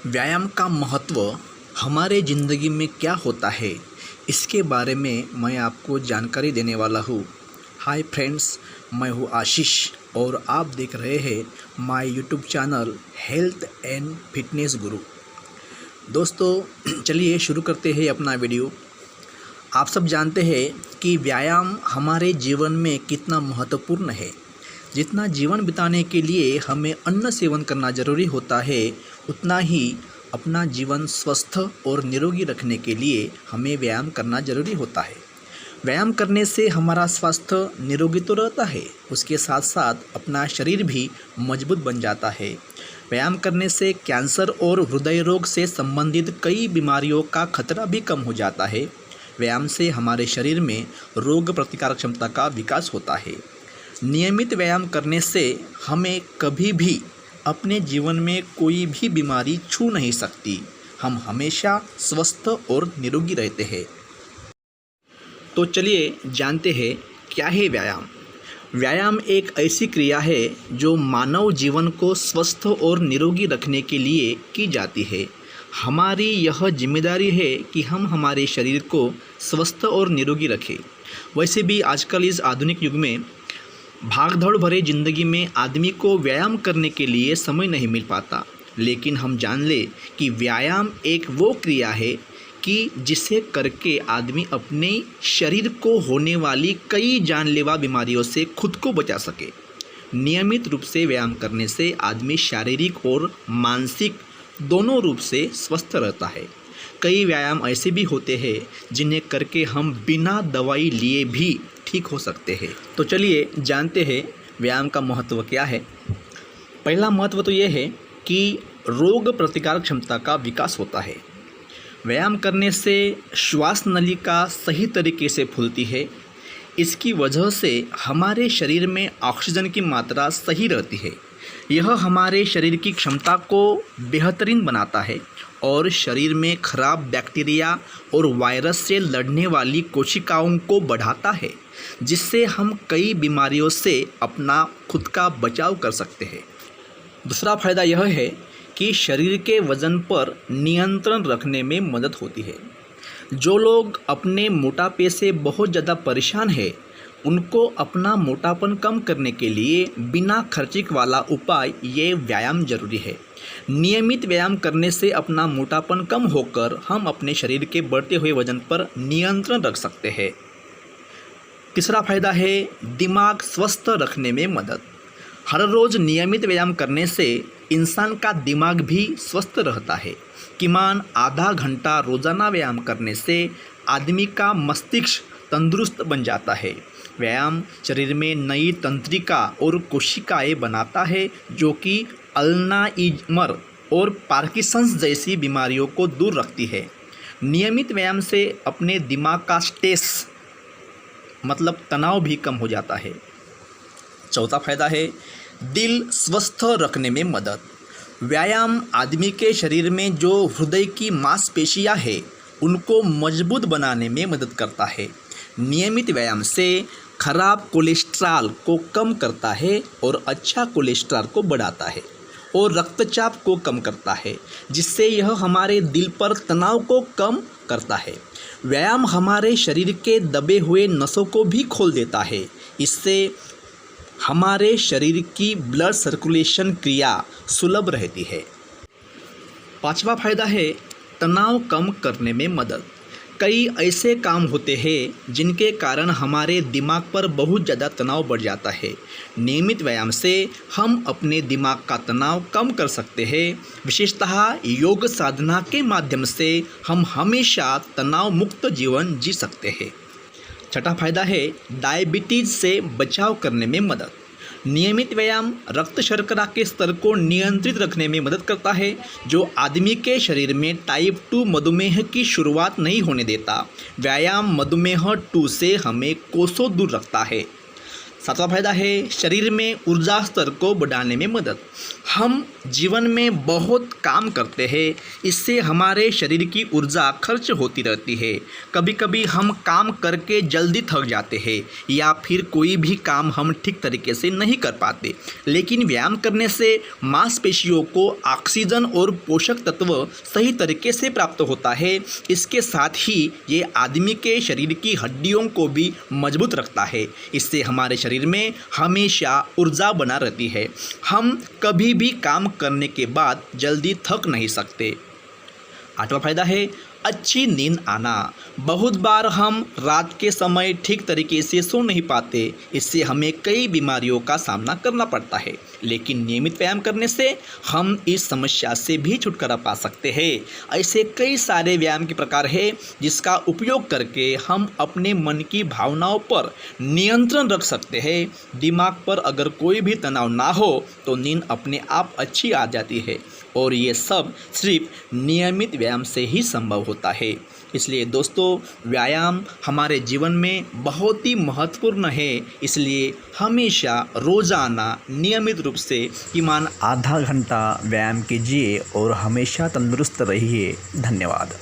व्यायाम का महत्व हमारे ज़िंदगी में क्या होता है, इसके बारे में मैं आपको जानकारी देने वाला हूँ। हाय फ्रेंड्स, मैं हूँ आशीष और आप देख रहे हैं my YouTube channel health and fitness गुरु। दोस्तों चलिए शुरू करते हैं अपना वीडियो। आप सब जानते हैं कि व्यायाम हमारे जीवन में कितना महत्वपूर्ण है। जितना जीवन बिताने के लिए हमें अन्न सेवन करना ज़रूरी होता है, उतना ही अपना जीवन स्वस्थ और निरोगी रखने के लिए हमें व्यायाम करना ज़रूरी होता है। व्यायाम करने से हमारा स्वास्थ्य निरोगी तो रहता है, उसके साथ साथ अपना शरीर भी मजबूत बन जाता है। व्यायाम करने से कैंसर और हृदय रोग से संबंधित कई बीमारियों का खतरा भी कम हो जाता है। व्यायाम से हमारे शरीर में रोग प्रतिकारक क्षमता का विकास होता है। नियमित व्यायाम करने से हमें कभी भी अपने जीवन में कोई भी बीमारी छू नहीं सकती। हम हमेशा स्वस्थ और निरोगी रहते हैं। तो चलिए जानते हैं क्या है व्यायाम। व्यायाम एक ऐसी क्रिया है जो मानव जीवन को स्वस्थ और निरोगी रखने के लिए की जाती है। हमारी यह जिम्मेदारी है कि हम हमारे शरीर को स्वस्थ और निरोगी रखें। वैसे भी आजकल इस आधुनिक युग में भागदौड़ भरे ज़िंदगी में आदमी को व्यायाम करने के लिए समय नहीं मिल पाता, लेकिन हम जान ले कि व्यायाम एक वो क्रिया है कि जिसे करके आदमी अपने शरीर को होने वाली कई जानलेवा बीमारियों से खुद को बचा सके। नियमित रूप से व्यायाम करने से आदमी शारीरिक और मानसिक दोनों रूप से स्वस्थ रहता है। कई व्यायाम ऐसे भी होते हैं जिन्हें करके हम बिना दवाई लिए भी ठीक हो सकते हैं। तो चलिए जानते हैं व्यायाम का महत्व क्या है। पहला महत्व तो ये है कि रोग प्रतिकारक क्षमता का विकास होता है। व्यायाम करने से श्वास नलिका सही तरीके से फूलती है। इसकी वजह से हमारे शरीर में ऑक्सीजन की मात्रा सही रहती है। यह हमारे शरीर की क्षमता को बेहतरीन बनाता है और शरीर में खराब बैक्टीरिया और वायरस से लड़ने वाली कोशिकाओं को बढ़ाता है, जिससे हम कई बीमारियों से अपना खुद का बचाव कर सकते हैं। दूसरा फ़ायदा यह है कि शरीर के वज़न पर नियंत्रण रखने में मदद होती है। जो लोग अपने मोटापे से बहुत ज़्यादा परेशान हैं, उनको अपना मोटापन कम करने के लिए बिना खर्चिक वाला उपाय ये व्यायाम जरूरी है। नियमित व्यायाम करने से अपना मोटापन कम होकर हम अपने शरीर के बढ़ते हुए वजन पर नियंत्रण रख सकते हैं। तीसरा फायदा है दिमाग स्वस्थ रखने में मदद। हर रोज़ नियमित व्यायाम करने से इंसान का दिमाग भी स्वस्थ रहता है। कीमान आधा घंटा रोज़ाना व्यायाम करने से आदमी का मस्तिष्क तंदुरुस्त बन जाता है। व्यायाम शरीर में नई तंत्रिका और कोशिकाएं बनाता है, जो कि अल्जाइमर और पार्किंसंस जैसी बीमारियों को दूर रखती है। नियमित व्यायाम से अपने दिमाग का स्ट्रेस मतलब तनाव भी कम हो जाता है। चौथा फायदा है दिल स्वस्थ रखने में मदद। व्यायाम आदमी के शरीर में जो हृदय की मांसपेशियां हैं, उनको मजबूत बनाने में मदद करता है। नियमित व्यायाम से खराब कोलेस्ट्रॉल को कम करता है और अच्छा कोलेस्ट्रॉल को बढ़ाता है और रक्तचाप को कम करता है, जिससे यह हमारे दिल पर तनाव को कम करता है। व्यायाम हमारे शरीर के दबे हुए नसों को भी खोल देता है। इससे हमारे शरीर की ब्लड सर्कुलेशन क्रिया सुलभ रहती है। पांचवा फायदा है तनाव कम करने में मदद। कई ऐसे काम होते हैं जिनके कारण हमारे दिमाग पर बहुत ज़्यादा तनाव बढ़ जाता है। नियमित व्यायाम से हम अपने दिमाग का तनाव कम कर सकते हैं। विशेषतः योग साधना के माध्यम से हम हमेशा तनाव मुक्त जीवन जी सकते हैं। छठा फायदा है डायबिटीज़ से बचाव करने में मदद। नियमित व्यायाम रक्त शर्करा के स्तर को नियंत्रित रखने में मदद करता है, जो आदमी के शरीर में टाइप 2 मधुमेह की शुरुआत नहीं होने देता। व्यायाम मधुमेह 2 से हमें कोसों दूर रखता है। सातवां फायदा है शरीर में ऊर्जा स्तर को बढ़ाने में मदद। हम जीवन में बहुत काम करते हैं, इससे हमारे शरीर की ऊर्जा खर्च होती रहती है। कभी कभी हम काम करके जल्दी थक जाते हैं या फिर कोई भी काम हम ठीक तरीके से नहीं कर पाते, लेकिन व्यायाम करने से मांसपेशियों को ऑक्सीजन और पोषक तत्व सही तरीके से प्राप्त होता है। इसके साथ ही ये आदमी के शरीर की हड्डियों को भी मजबूत रखता है। इससे हमारे शरीर में हमेशा ऊर्जा बना रहती है। हम कभी भी काम करने के बाद जल्दी थक नहीं सकते। 8वां फायदा है अच्छी नींद आना। बहुत बार हम रात के समय ठीक तरीके से सो नहीं पाते, इससे हमें कई बीमारियों का सामना करना पड़ता है, लेकिन नियमित व्यायाम करने से हम इस समस्या से भी छुटकारा पा सकते हैं। ऐसे कई सारे व्यायाम के प्रकार हैं जिसका उपयोग करके हम अपने मन की भावनाओं पर नियंत्रण रख सकते हैं। दिमाग पर अगर कोई भी तनाव ना हो तो नींद अपने आप अच्छी आ जाती है, और ये सब सिर्फ नियमित व्यायाम से ही संभव होता है। इसलिए दोस्तों, व्यायाम हमारे जीवन में बहुत ही महत्वपूर्ण है। इसलिए हमेशा रोज़ाना नियमित रूप से ईमान आधा घंटा व्यायाम कीजिए और हमेशा तंदुरुस्त रहिए। धन्यवाद।